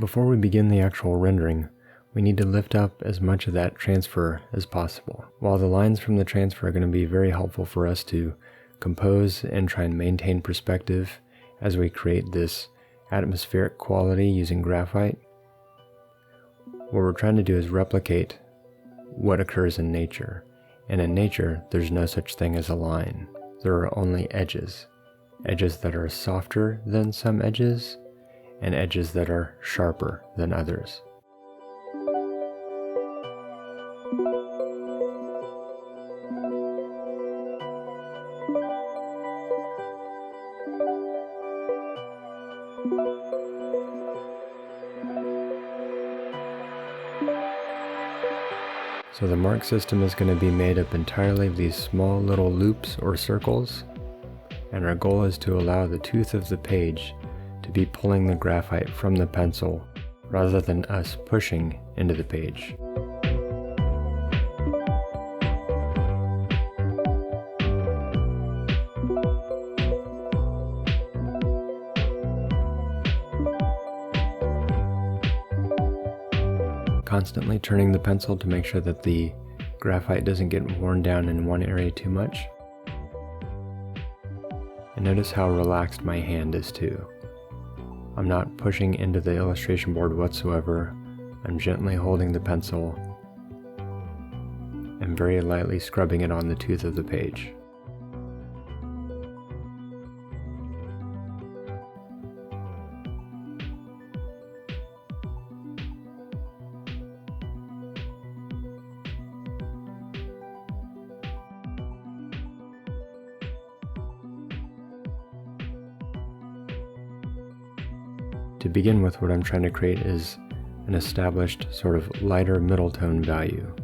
Before we begin the actual rendering, we need to lift up as much of that transfer as possible. While the lines from the transfer are going to be very helpful for us to compose and try and maintain perspective as we create this atmospheric quality using graphite, what we're trying to do is replicate what occurs in nature. And in nature, there's no such thing as a line. There are only edges. Edges that are softer than some edges, and edges that are sharper than others. So the mark system is going to be made up entirely of these small little loops or circles, and our goal is to allow the tooth of the page to be pulling the graphite from the pencil rather than us pushing into the page. Constantly turning the pencil to make sure that the graphite doesn't get worn down in one area too much. And notice how relaxed my hand is too. I'm not pushing into the illustration board whatsoever. I'm gently holding the pencil and very lightly scrubbing it on the tooth of the page. To begin with, what I'm trying to create is an established sort of lighter middle tone value.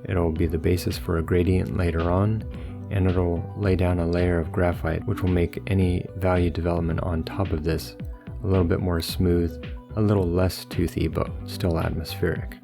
It'll be the basis for a gradient later on, and it'll lay down a layer of graphite which will make any value development on top of this a little bit more smooth, a little less toothy, but still atmospheric.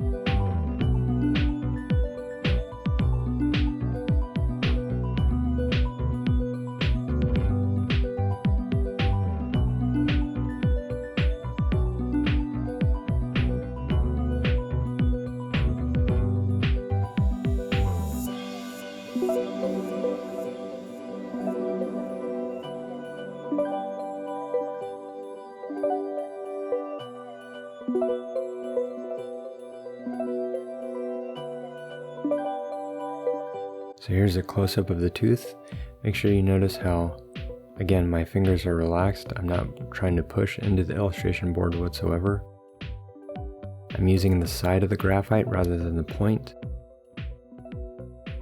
So here's a close-up of the tooth. Make sure you notice how, again, my fingers are relaxed. I'm not trying to push into the illustration board whatsoever. I'm using the side of the graphite rather than the point.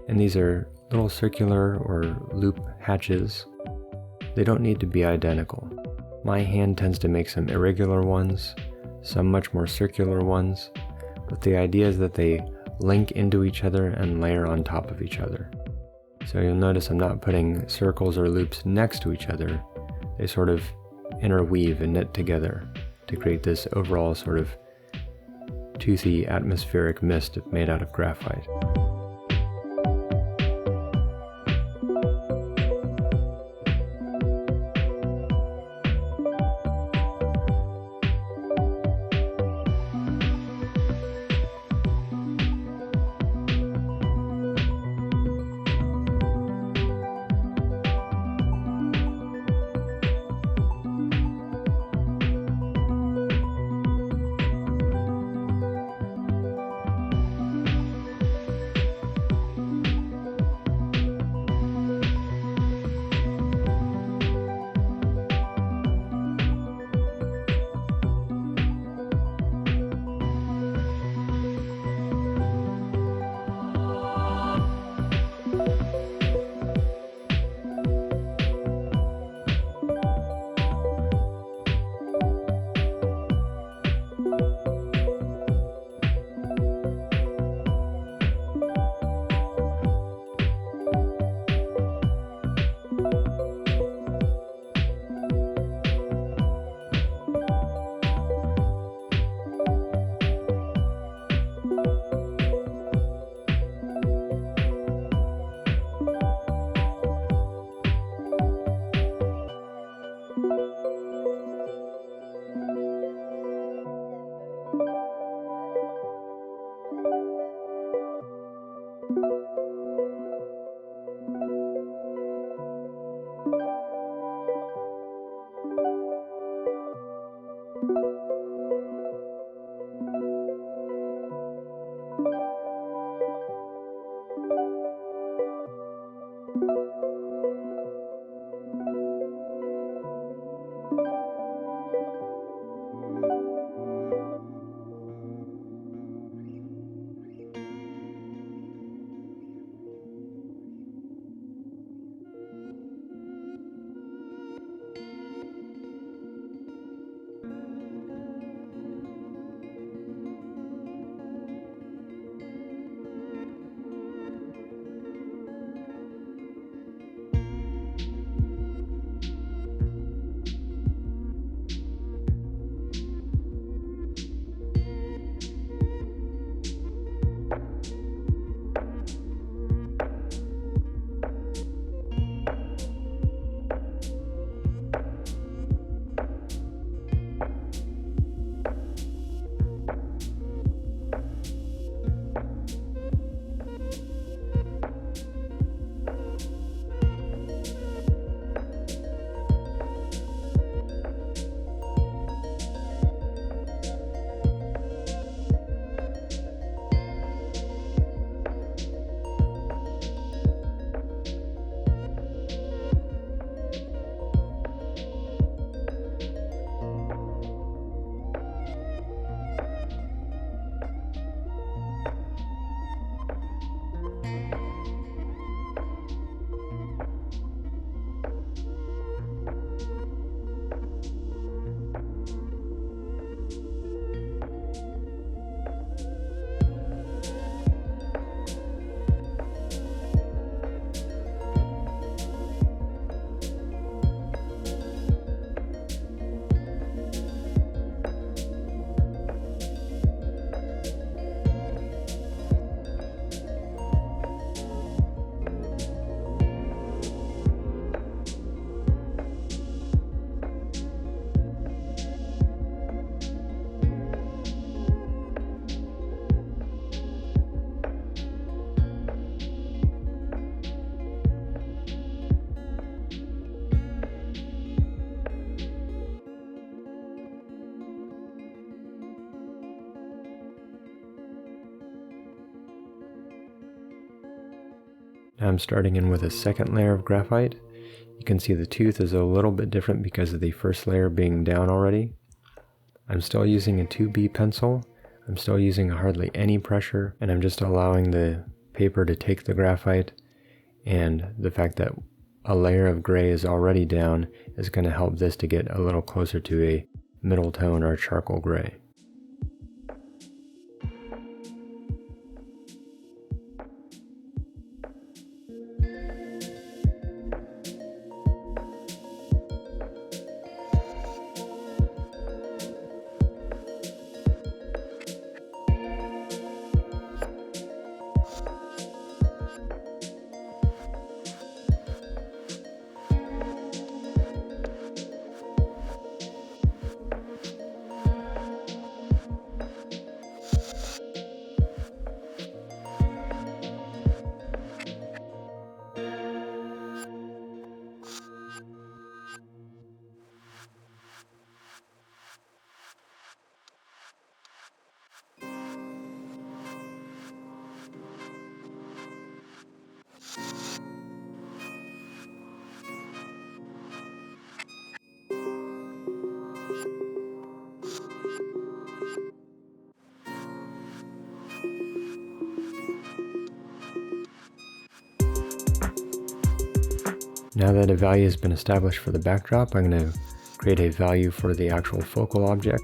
And these are little circular or loop hatches. They don't need to be identical. My hand tends to make some irregular ones, some much more circular ones, but the idea is that they link into each other and layer on top of each other. So you'll notice I'm not putting circles or loops next to each other. They sort of interweave and knit together to create this overall sort of toothy atmospheric mist made out of graphite. Now I'm starting in with a second layer of graphite. You can see the tooth is a little bit different because of the first layer being down already. I'm still using a 2B pencil. I'm still using hardly any pressure, and I'm just allowing the paper to take the graphite, and the fact that a layer of gray is already down is going to help this to get a little closer to a middle tone or charcoal gray. Now that a value has been established for the backdrop, I'm going to create a value for the actual focal object.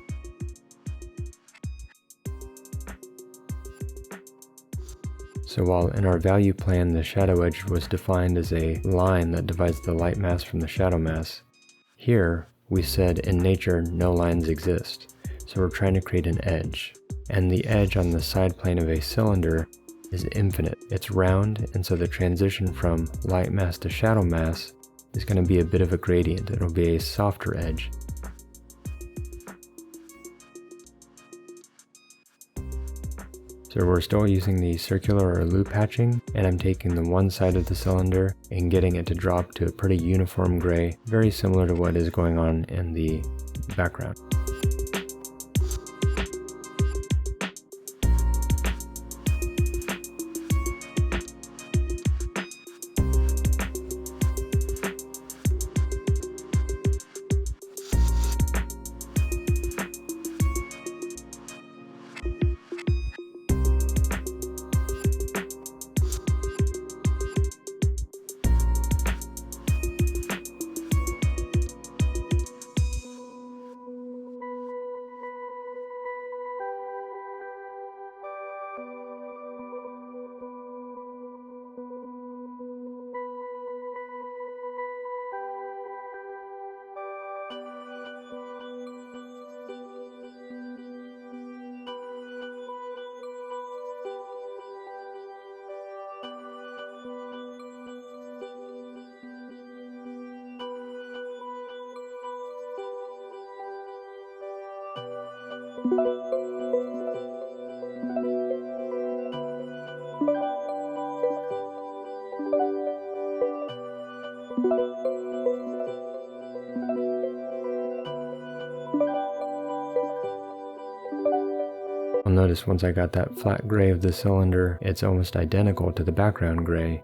So while in our value plan the shadow edge was defined as a line that divides the light mass from the shadow mass, here we said in nature no lines exist. So we're trying to create an edge. And the edge on the side plane of a cylinder is infinite. It's round, and so the transition from light mass to shadow mass is going to be a bit of a gradient. It'll be a softer edge. So we're still using the circular or loop hatching, and I'm taking the one side of the cylinder and getting it to drop to a pretty uniform gray, very similar to what is going on in the background. I'll notice once I got that flat gray of the cylinder, it's almost identical to the background gray.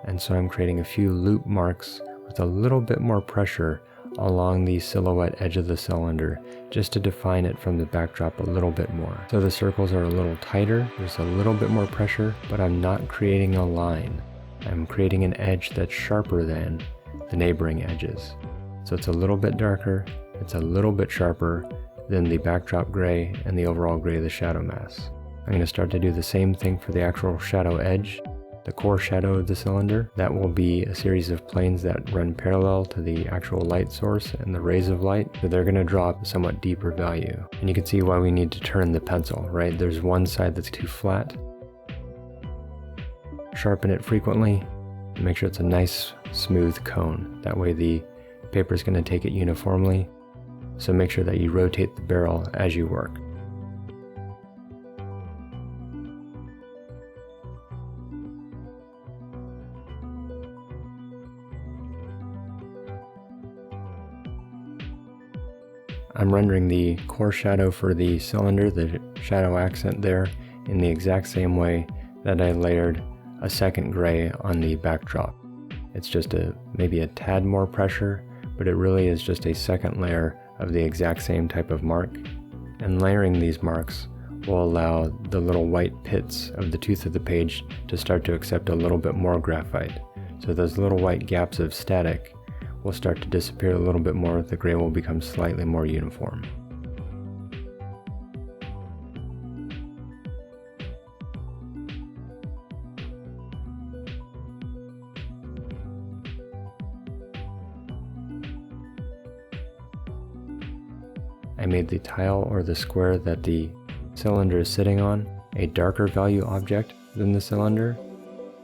And so I'm creating a few loop marks with a little bit more pressure along the silhouette edge of the cylinder, just to define it from the backdrop a little bit more. So the circles are a little tighter, there's a little bit more pressure, but I'm not creating a line. I'm creating an edge that's sharper than the neighboring edges. So it's a little bit darker, it's a little bit sharper than the backdrop gray and the overall gray of the shadow mass. I'm going to start to do the same thing for the actual shadow edge, the core shadow of the cylinder. That will be a series of planes that run parallel to the actual light source and the rays of light, so they're going to draw a somewhat deeper value. And you can see why we need to turn the pencil, right? There's one side that's too flat. Sharpen it frequently, and make sure it's a nice smooth cone. That way the paper is going to take it uniformly, so make sure that you rotate the barrel as you work. I'm rendering the core shadow for the cylinder, the shadow accent there, in the exact same way that I layered a second gray on the backdrop. It's just maybe a tad more pressure, but it really is just a second layer of the exact same type of mark. And layering these marks will allow the little white pits of the tooth of the page to start to accept a little bit more graphite. So those little white gaps of static will start to disappear a little bit more, the gray will become slightly more uniform. I made the tile or the square that the cylinder is sitting on a darker value object than the cylinder.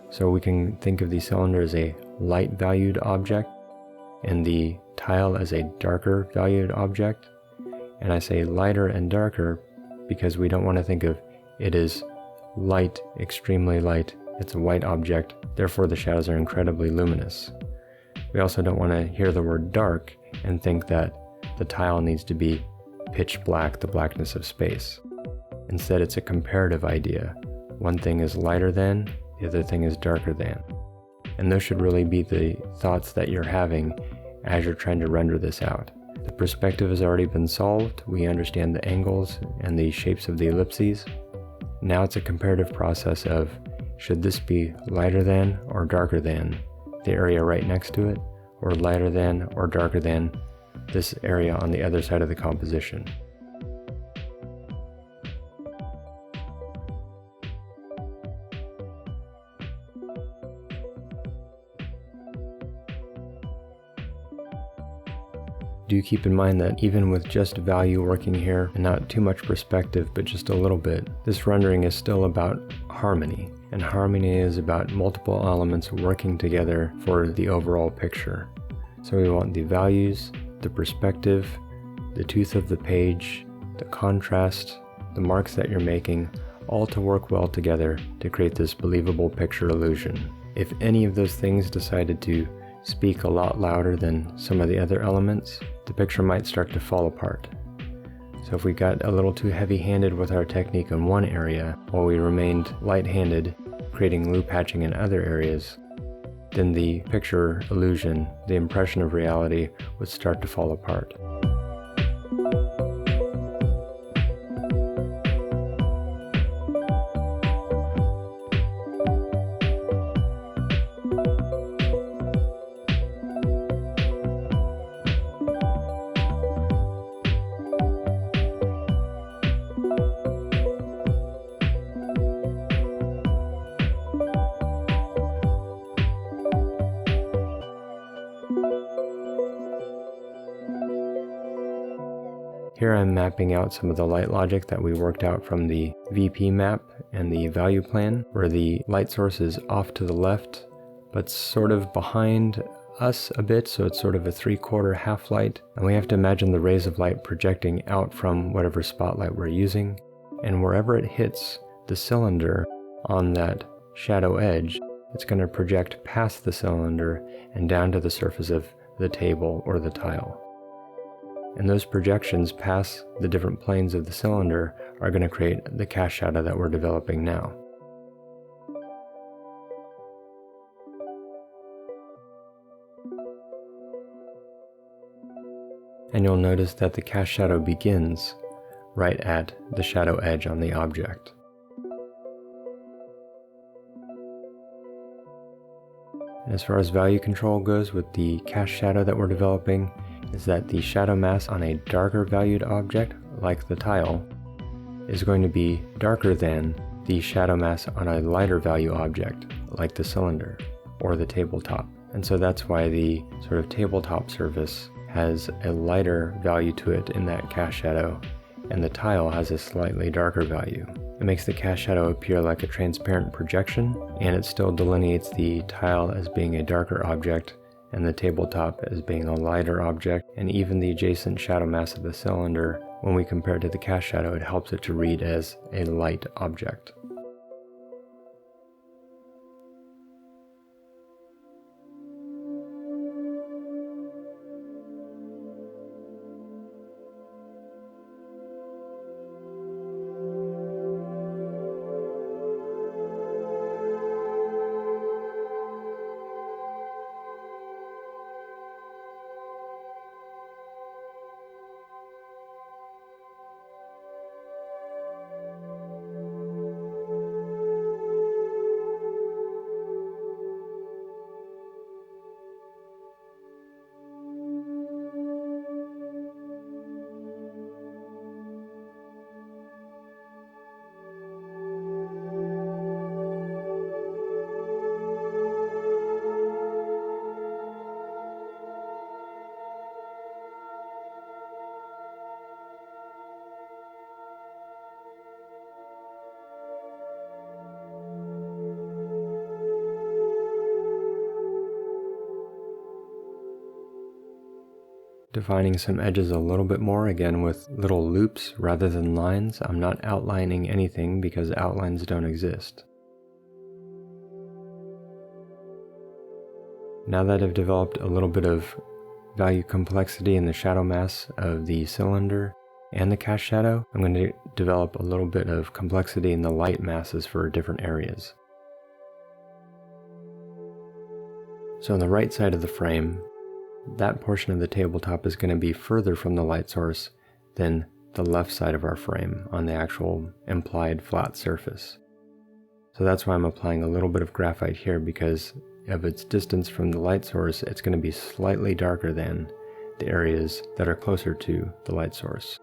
So we can think of the cylinder as a light valued object and the tile as a darker valued object. And I say lighter and darker because we don't want to think of it as light, extremely light. It's a white object, therefore the shadows are incredibly luminous. We also don't want to hear the word dark and think that the tile needs to be pitch black, the blackness of space. Instead, it's a comparative idea. One thing is lighter than, the other thing is darker than. And those should really be the thoughts that you're having as you're trying to render this out. The perspective has already been solved. We understand the angles and the shapes of the ellipses. Now it's a comparative process of, should this be lighter than or darker than the area right next to it, or lighter than or darker than this area on the other side of the composition. Do keep in mind that even with just value working here and not too much perspective but just a little bit, this rendering is still about harmony, and harmony is about multiple elements working together for the overall picture. So we want the values, the perspective, the tooth of the page, the contrast, the marks that you're making, all to work well together to create this believable picture illusion. If any of those things decided to speak a lot louder than some of the other elements, the picture might start to fall apart. So if we got a little too heavy-handed with our technique in one area while we remained light-handed, creating loop hatching in other areas, then the picture illusion, the impression of reality, would start to fall apart. Here I'm mapping out some of the light logic that we worked out from the VP map and the value plan, where the light source is off to the left, but sort of behind us a bit, so it's sort of a 3/4 half light, and we have to imagine the rays of light projecting out from whatever spotlight we're using, and wherever it hits the cylinder on that shadow edge, it's going to project past the cylinder and down to the surface of the table or the tile. And those projections past the different planes of the cylinder are going to create the cast shadow that we're developing now. And you'll notice that the cast shadow begins right at the shadow edge on the object. And as far as value control goes with the cast shadow that we're developing, is that the shadow mass on a darker valued object, like the tile, is going to be darker than the shadow mass on a lighter value object, like the cylinder or the tabletop. And so that's why the sort of tabletop surface has a lighter value to it in that cast shadow, and the tile has a slightly darker value. It makes the cast shadow appear like a transparent projection, and it still delineates the tile as being a darker object and the tabletop as being a lighter object, and even the adjacent shadow mass of the cylinder, when we compare it to the cast shadow, it helps it to read as a light object. Defining some edges a little bit more, again with little loops rather than lines. I'm not outlining anything because outlines don't exist. Now that I've developed a little bit of value complexity in the shadow mass of the cylinder and the cast shadow, I'm going to develop a little bit of complexity in the light masses for different areas. So on the right side of the frame, that portion of the tabletop is going to be further from the light source than the left side of our frame on the actual implied flat surface. So that's why I'm applying a little bit of graphite here, because of its distance from the light source, it's going to be slightly darker than the areas that are closer to the light source.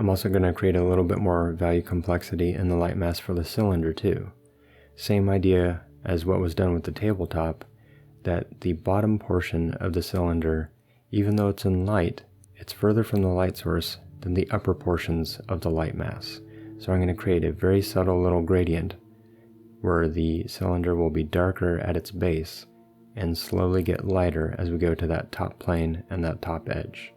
I'm also going to create a little bit more value complexity in the light mask for the cylinder too. Same idea as what was done with the tabletop, that the bottom portion of the cylinder, even though it's in light, it's further from the light source than the upper portions of the light mass. So I'm going to create a very subtle little gradient where the cylinder will be darker at its base and slowly get lighter as we go to that top plane and that top edge.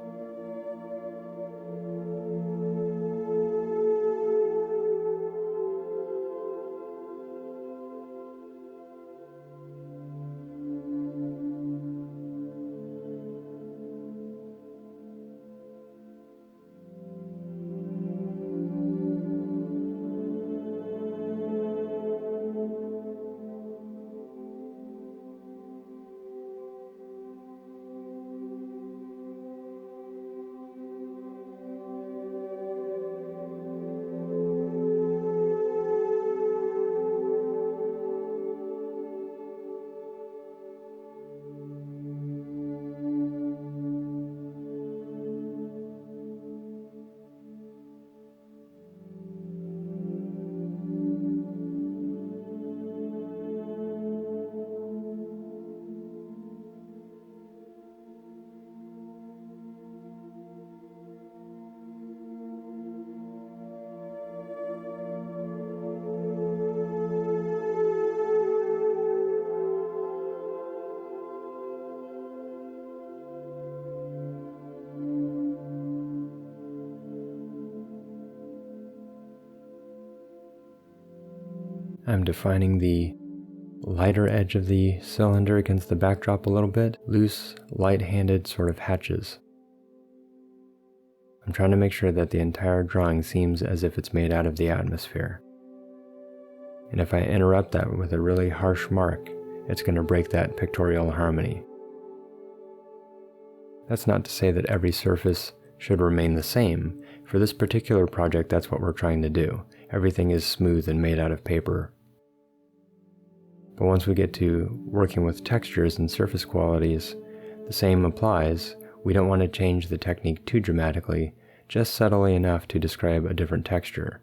I'm defining the lighter edge of the cylinder against the backdrop a little bit, loose, light-handed sort of hatches. I'm trying to make sure that the entire drawing seems as if it's made out of the atmosphere. And if I interrupt that with a really harsh mark, it's going to break that pictorial harmony. That's not to say that every surface should remain the same. For this particular project, that's what we're trying to do. Everything is smooth and made out of paper. But once we get to working with textures and surface qualities, the same applies. We don't want to change the technique too dramatically, just subtly enough to describe a different texture.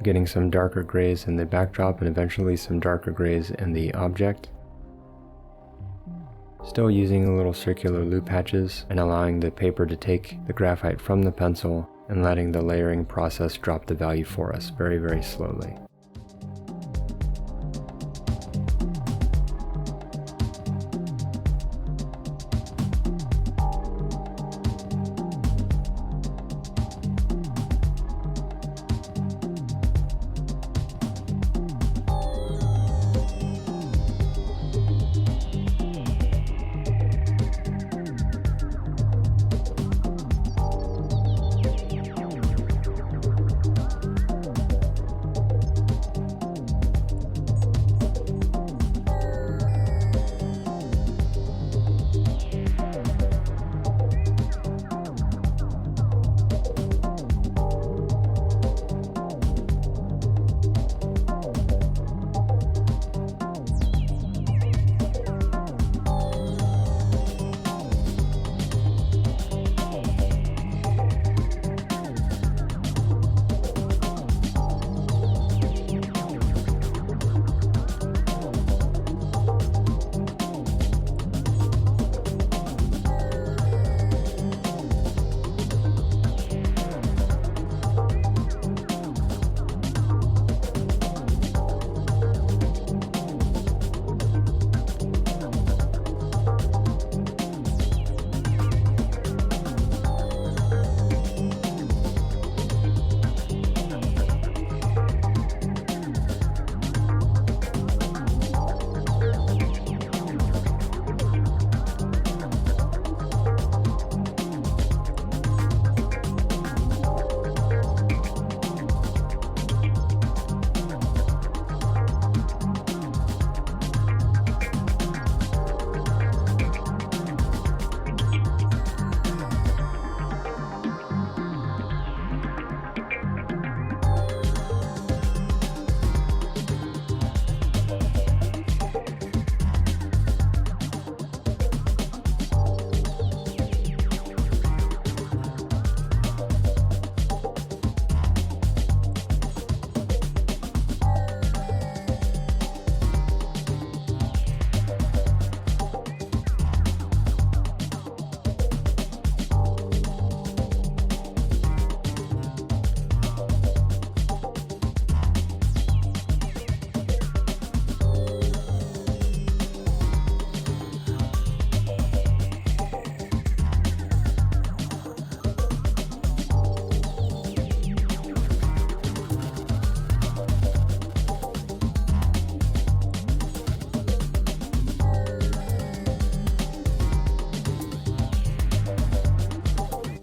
Getting some darker grays in the backdrop and eventually some darker grays in the object. Still using the little circular loop hatches and allowing the paper to take the graphite from the pencil and letting the layering process drop the value for us very, very slowly.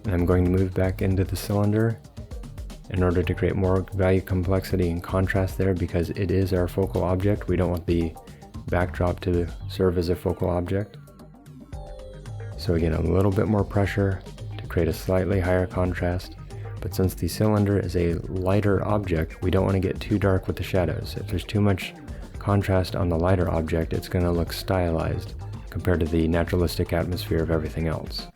And I'm going to move back into the cylinder in order to create more value complexity and contrast there, because it is our focal object. We don't want the backdrop to serve as a focal object. So again, a little bit more pressure to create a slightly higher contrast. But since the cylinder is a lighter object, we don't want to get too dark with the shadows. If there's too much contrast on the lighter object, it's going to look stylized compared to the naturalistic atmosphere of everything else.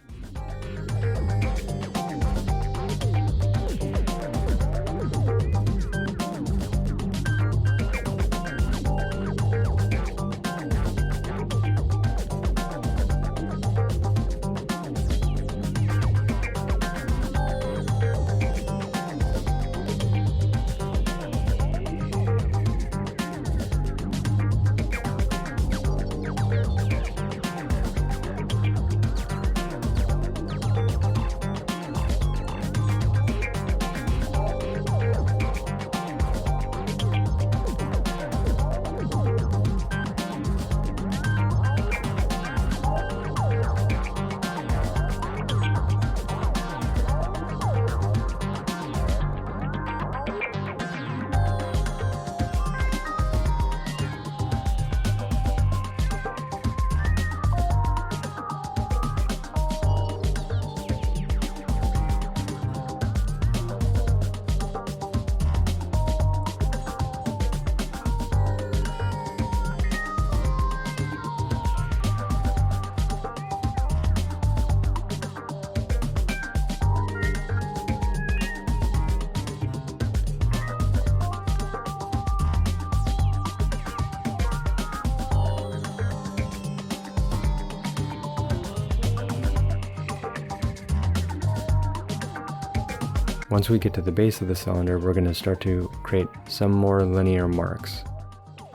Once we get to the base of the cylinder, we're going to start to create some more linear marks.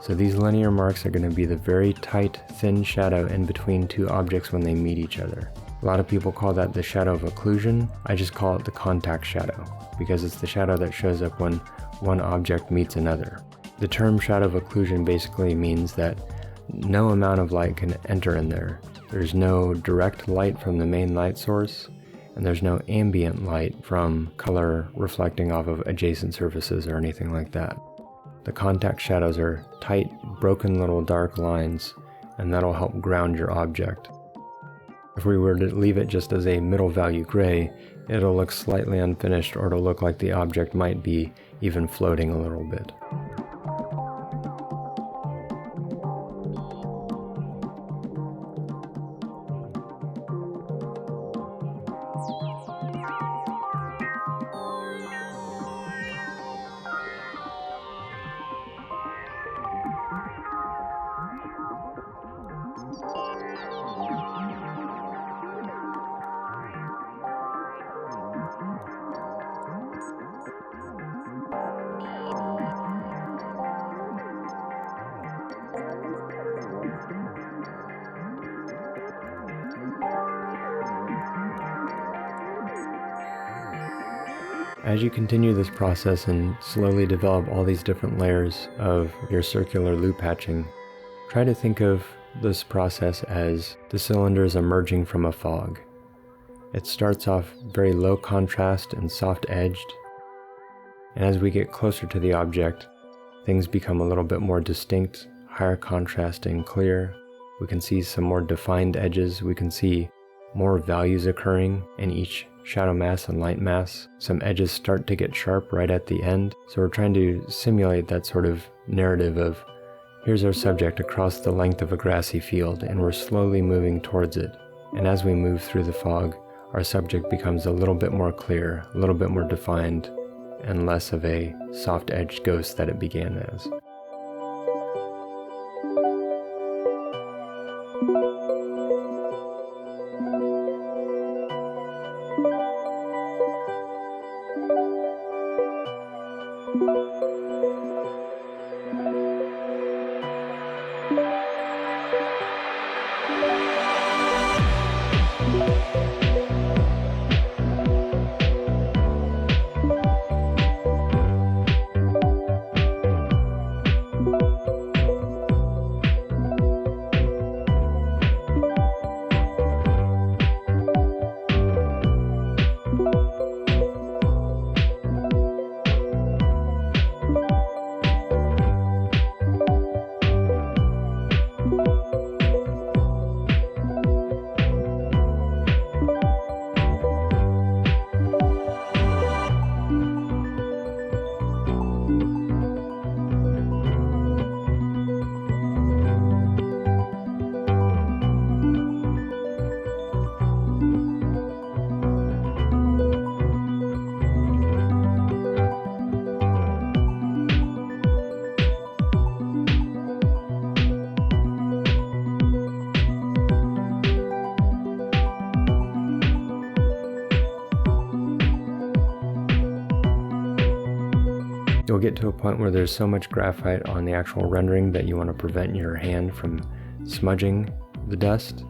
So these linear marks are going to be the very tight, thin shadow in between two objects when they meet each other. A lot of people call that the shadow of occlusion. I just call it the contact shadow, because it's the shadow that shows up when one object meets another. The term shadow of occlusion basically means that no amount of light can enter in there. There's no direct light from the main light source, and there's no ambient light from color reflecting off of adjacent surfaces or anything like that. The contact shadows are tight, broken little dark lines, and that'll help ground your object. If we were to leave it just as a middle value gray, it'll look slightly unfinished, or it'll look like the object might be even floating a little bit. As you continue this process and slowly develop all these different layers of your circular loop hatching, try to think of this process as the cylinders emerging from a fog. It starts off very low contrast and soft edged, and as we get closer to the object, things become a little bit more distinct, higher contrast and clear. We can see some more defined edges. We can see more values occurring in each shadow mass and light mass. Some edges start to get sharp right at the end. So we're trying to simulate that sort of narrative of, here's our subject across the length of a grassy field, and we're slowly moving towards it. And as we move through the fog, our subject becomes a little bit more clear, a little bit more defined, and less of a soft-edged ghost that it began as. You'll get to a point where there's so much graphite on the actual rendering that you want to prevent your hand from smudging the dust.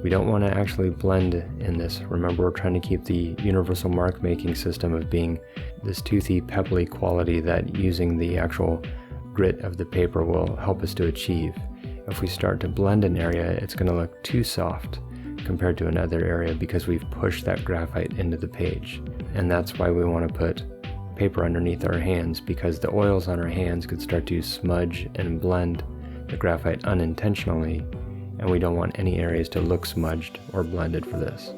We don't want to actually blend in this. Remember, we're trying to keep the universal mark making system of being this toothy, pebbly quality that using the actual grit of the paper will help us to achieve. If we start to blend an area, it's going to look too soft compared to another area because we've pushed that graphite into the page. And that's why we want to put paper underneath our hands, because the oils on our hands could start to smudge and blend the graphite unintentionally, and we don't want any areas to look smudged or blended for this.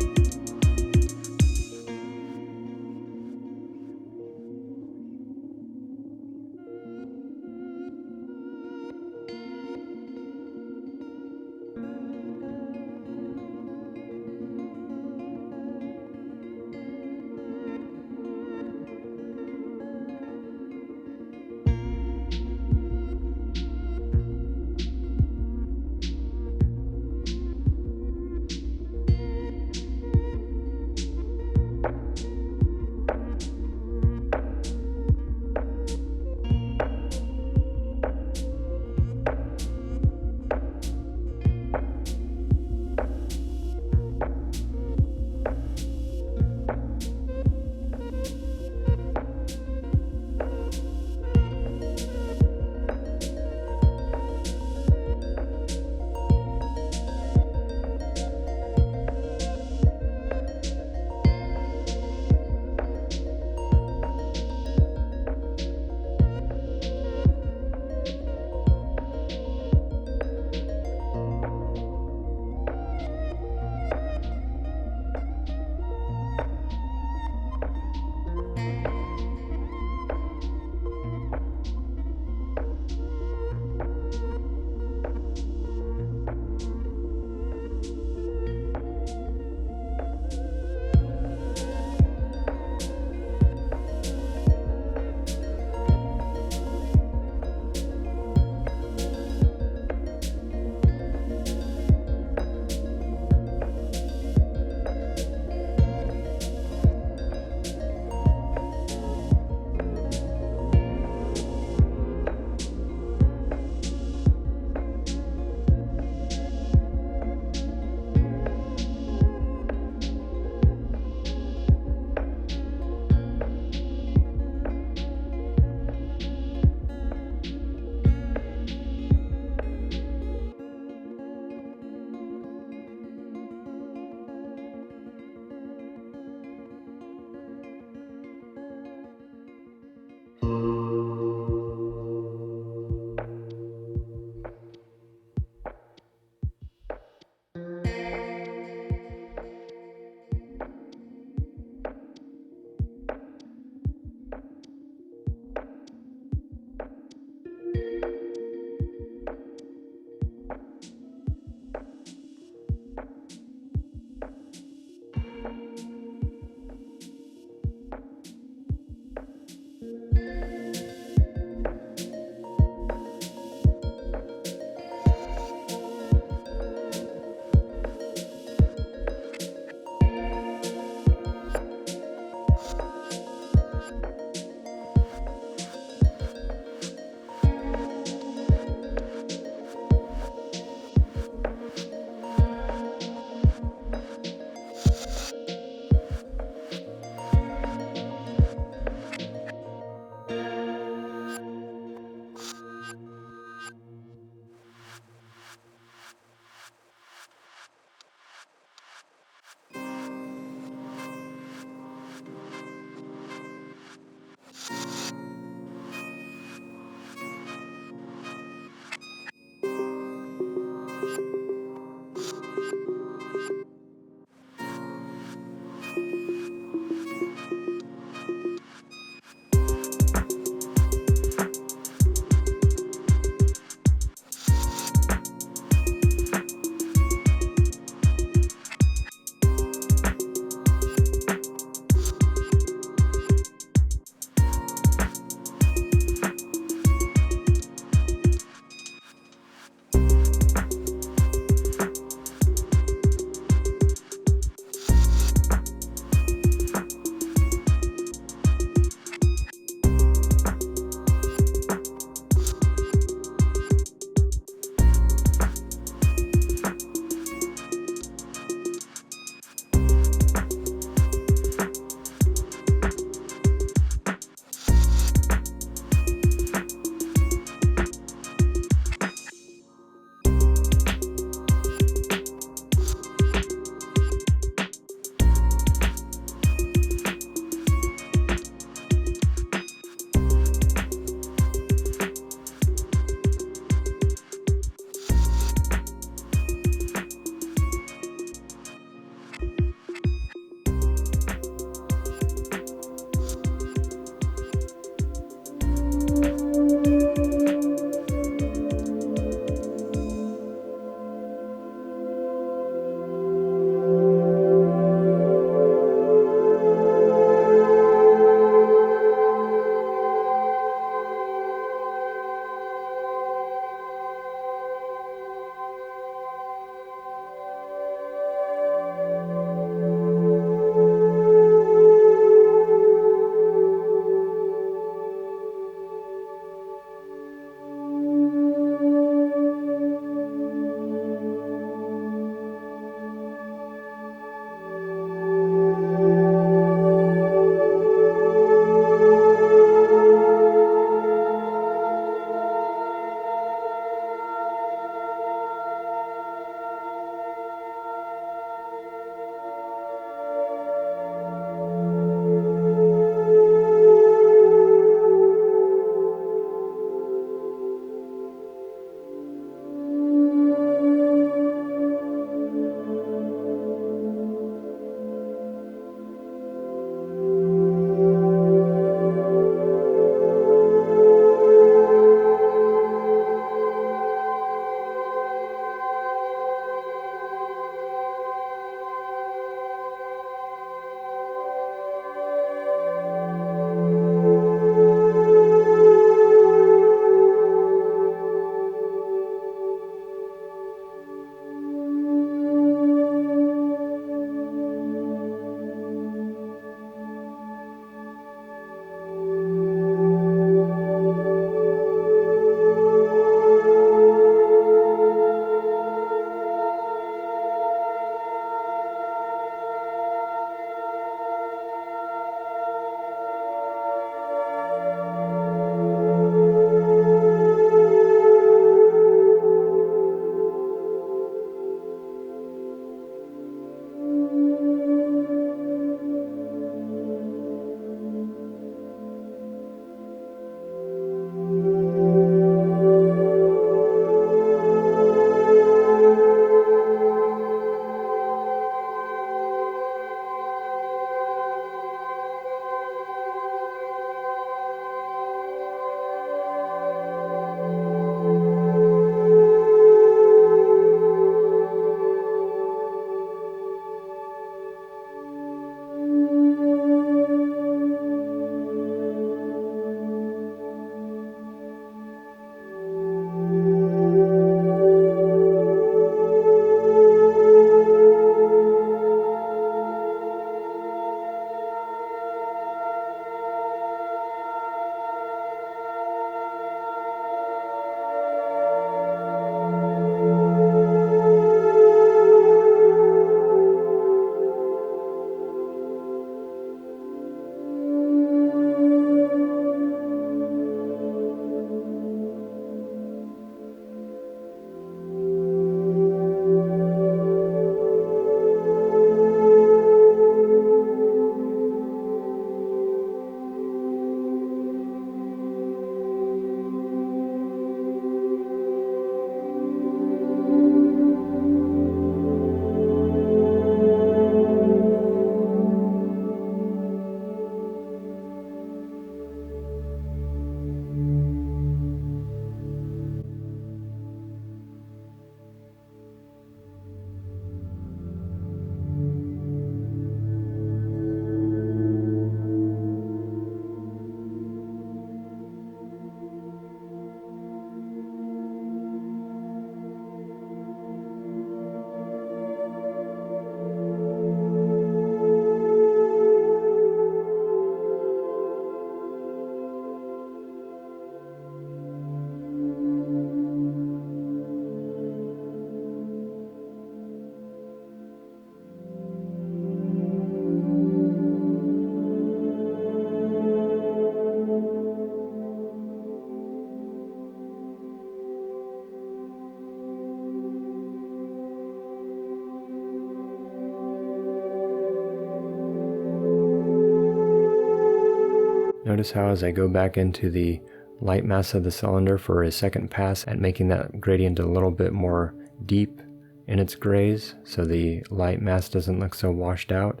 Notice how as I go back into the light mass of the cylinder for a second pass at making that gradient a little bit more deep in its grays so the light mass doesn't look so washed out,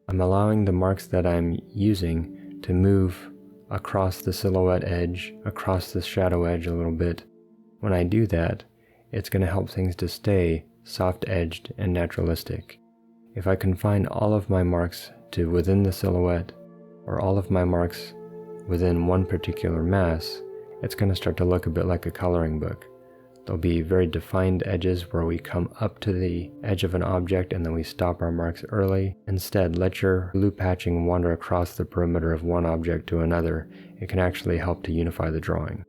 I'm allowing the marks that I'm using to move across the silhouette edge, across the shadow edge a little bit. When I do that, it's going to help things to stay soft-edged and naturalistic. If I confine all of my marks to within the silhouette, or all of my marks within one particular mass, it's going to start to look a bit like a coloring book. There'll be very defined edges where we come up to the edge of an object and then we stop our marks early. Instead, let your loop hatching wander across the perimeter of one object to another. It can actually help to unify the drawing.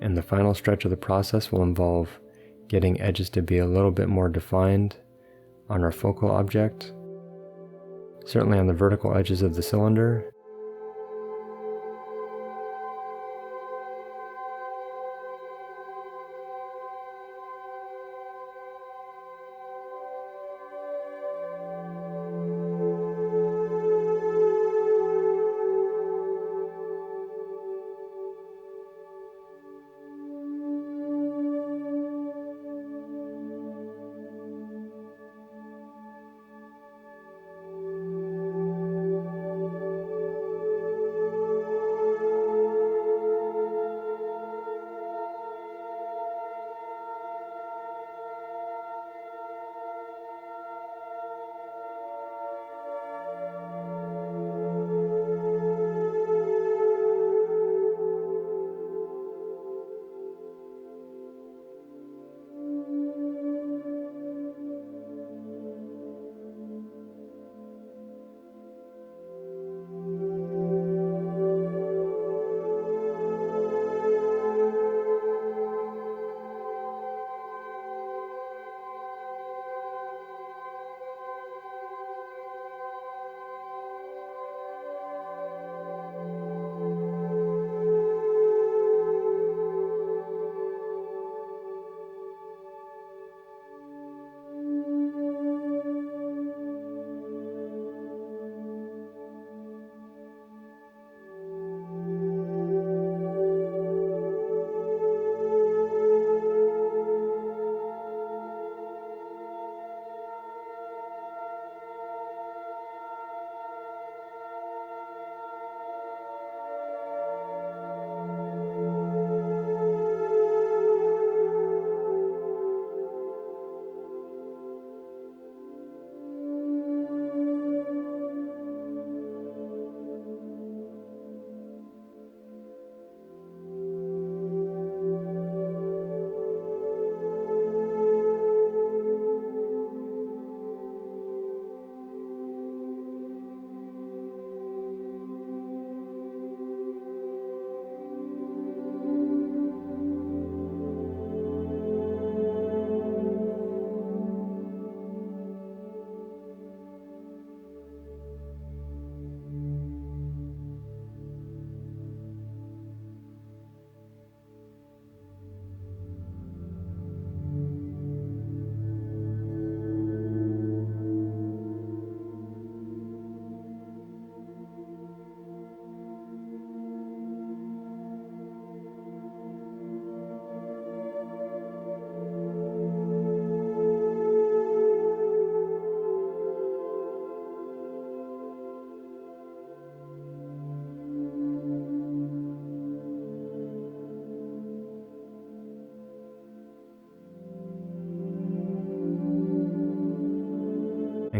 And the final stretch of the process will involve getting edges to be a little bit more defined on our focal object, certainly on the vertical edges of the cylinder.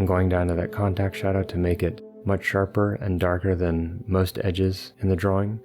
and going down to that contact shadow to make it much sharper and darker than most edges in the drawing.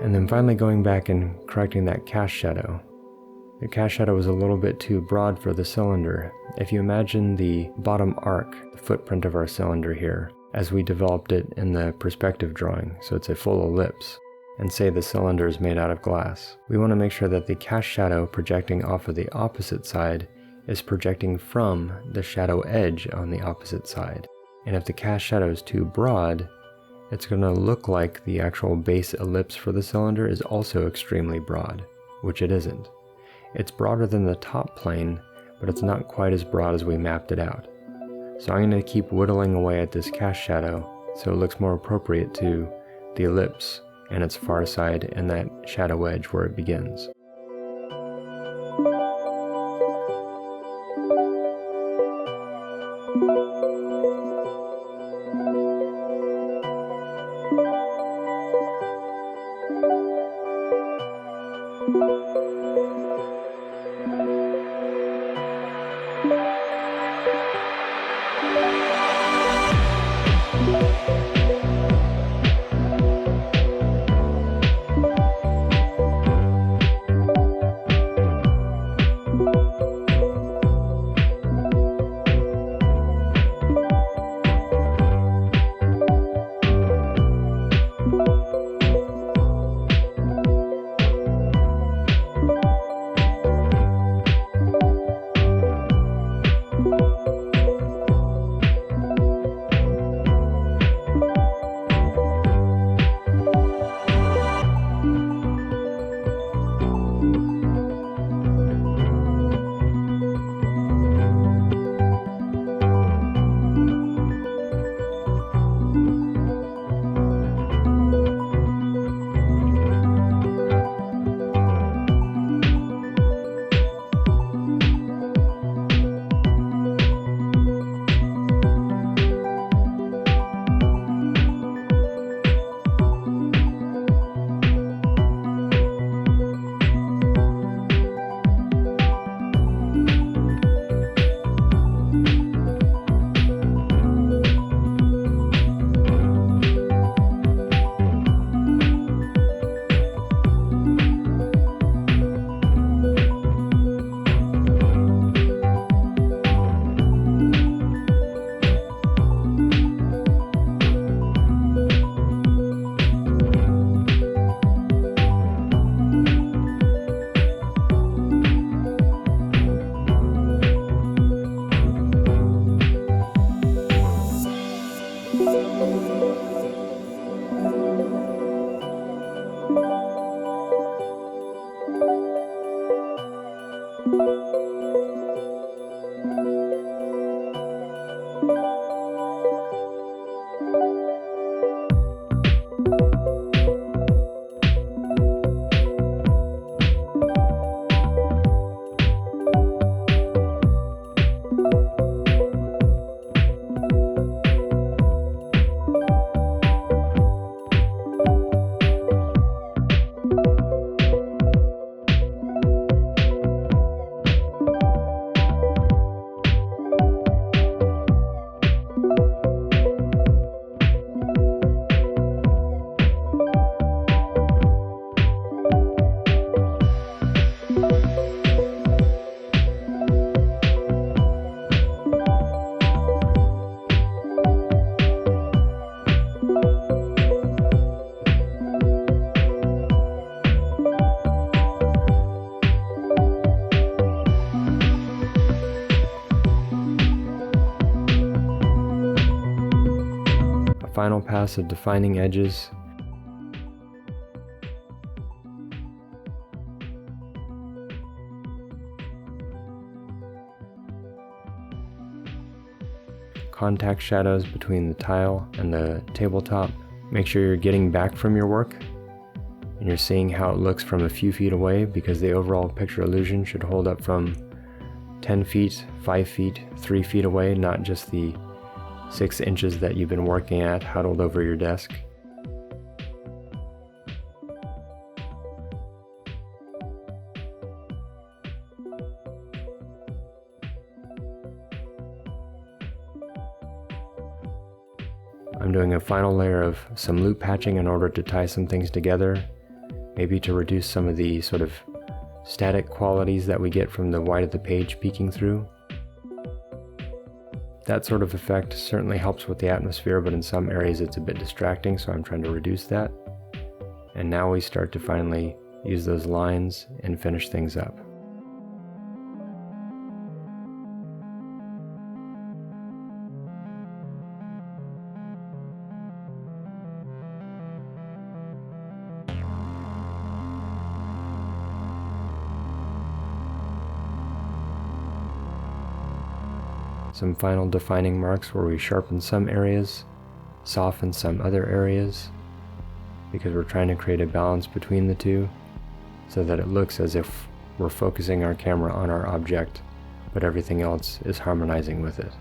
And then finally going back and correcting that cast shadow. The cast shadow was a little bit too broad for the cylinder. If you imagine the bottom arc, the footprint of our cylinder here, as we developed it in the perspective drawing, so it's a full ellipse, and say the cylinder is made out of glass, we want to make sure that the cast shadow projecting off of the opposite side is projecting from the shadow edge on the opposite side. And if the cast shadow is too broad, it's going to look like the actual base ellipse for the cylinder is also extremely broad, which it isn't. It's broader than the top plane, but it's not quite as broad as we mapped it out. So I'm going to keep whittling away at this cast shadow so it looks more appropriate to the ellipse and its far side and that shadow edge where it begins. final pass of defining edges. Contact shadows between the tile and the tabletop. Make sure you're getting back from your work and you're seeing how it looks from a few feet away, because the overall picture illusion should hold up from 10 feet, 5 feet, 3 feet away, not just the 6 inches that you've been working at huddled over your desk. I'm doing a final layer of some loop patching in order to tie some things together, maybe to reduce some of the sort of static qualities that we get from the white of the page peeking through. That sort of effect certainly helps with the atmosphere, but in some areas it's a bit distracting, so I'm trying to reduce that. And now we start to finally use those lines and finish things up. Some final defining marks where we sharpen some areas, soften some other areas, because we're trying to create a balance between the two so that it looks as if we're focusing our camera on our object, but everything else is harmonizing with it.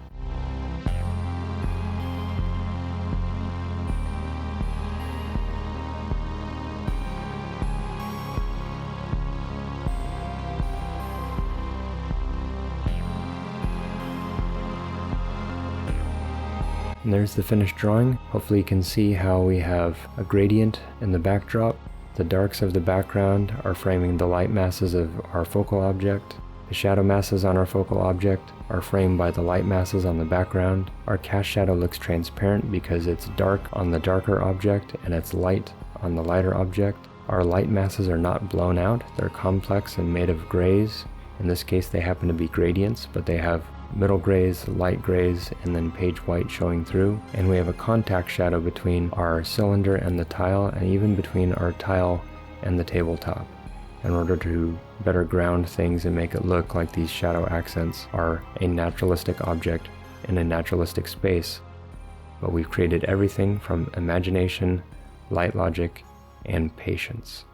And there's the finished drawing. Hopefully you can see how we have a gradient in the backdrop. The darks of the background are framing the light masses of our focal object. The shadow masses on our focal object are framed by the light masses on the background. Our cast shadow looks transparent because it's dark on the darker object and it's light on the lighter object. Our light masses are not blown out. They're complex and made of grays. In this case they happen to be gradients, but they have middle grays, light grays, and then page white showing through. And we have a contact shadow between our cylinder and the tile, and even between our tile and the tabletop, in order to better ground things and make it look like these shadow accents are a naturalistic object in a naturalistic space. But we've created everything from imagination, light logic, and patience.